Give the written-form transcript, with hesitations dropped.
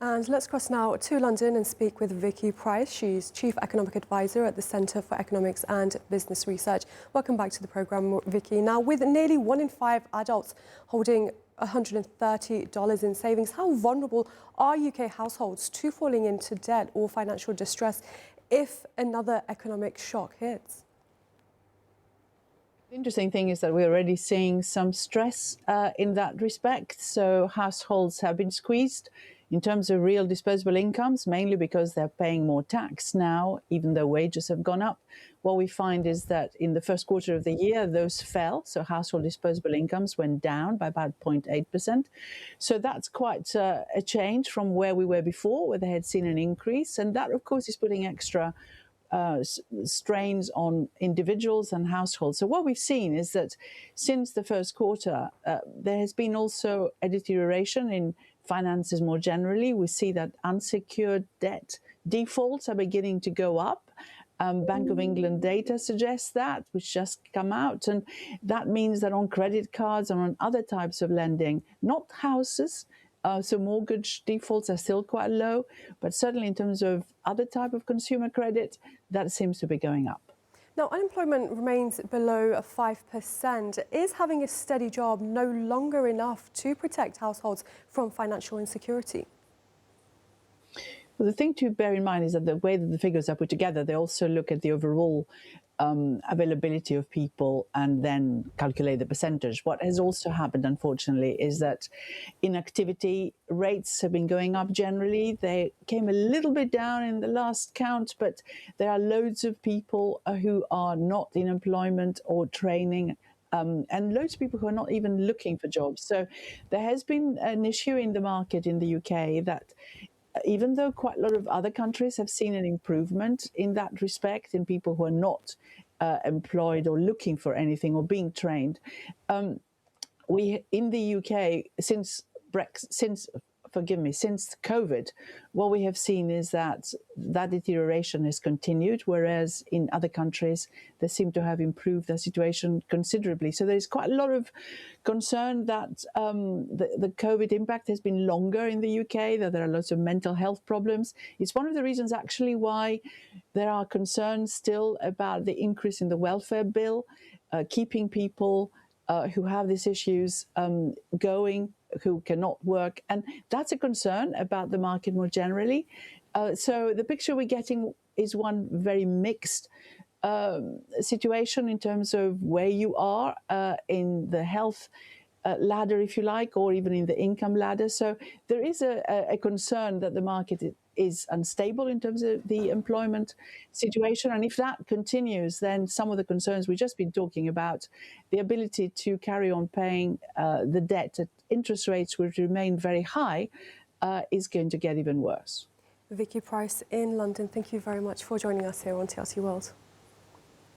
And let's cross now to London and speak with Vicky Pryce. She's Chief Economic Adviser at the Centre for Economics and Business Research. Welcome back to the programme, Vicky. Now, with nearly 1 in 5 adults holding $130 in savings, how vulnerable are UK households to falling into debt or financial distress if another economic shock hits? The interesting thing is that we're already seeing some stress in that respect. So households have been squeezed in terms of real disposable incomes, mainly because they're paying more tax now, even though wages have gone up. What we find is that in the first quarter of the year, those fell. So household disposable incomes went down by about 0.8%. So that's quite a change from where we were before, where they had seen an increase. And that, of course, is putting extra strains on individuals and households. So what we've seen is that since the first quarter, there has been also a deterioration in finances more generally. We see that unsecured debt defaults are beginning to go up. Bank of England data suggests that, which just come out. And that means that on credit cards and on other types of lending, not houses, so mortgage defaults are still quite low, but certainly in terms of other type of consumer credit, that seems to be going up. Now, unemployment remains below 5%. Is having a steady job no longer enough to protect households from financial insecurity? Well, the thing to bear in mind is that the way that the figures are put together, they also look at the overall availability of people and then calculate the percentage. What has also happened, unfortunately, is that inactivity rates have been going up generally. They came a little bit down in the last count, but there are loads of people who are not in employment or training, and loads of people who are not even looking for jobs. So there has been an issue in the market in the UK that even though quite a lot of other countries have seen an improvement in that respect, in people who are not employed or looking for anything or being trained, we in the UK since COVID, what we have seen is that deterioration has continued, whereas in other countries they seem to have improved their situation considerably. So there's quite a lot of concern that the COVID impact has been longer in the UK, that there are lots of mental health problems. It's one of the reasons actually why there are concerns still about the increase in the welfare bill, keeping people who have these issues going, who cannot work. And that's a concern about the market more generally. So the picture we're getting is one very mixed situation in terms of where you are in the health ladder, if you like, or even in the income ladder. So there is a concern that the market is unstable in terms of the employment situation. And if that continues, then some of the concerns we've just been talking about, the ability to carry on paying the debt at interest rates which remain very high, is going to get even worse. Vicky Pryce in London, thank you very much for joining us here on TLC World.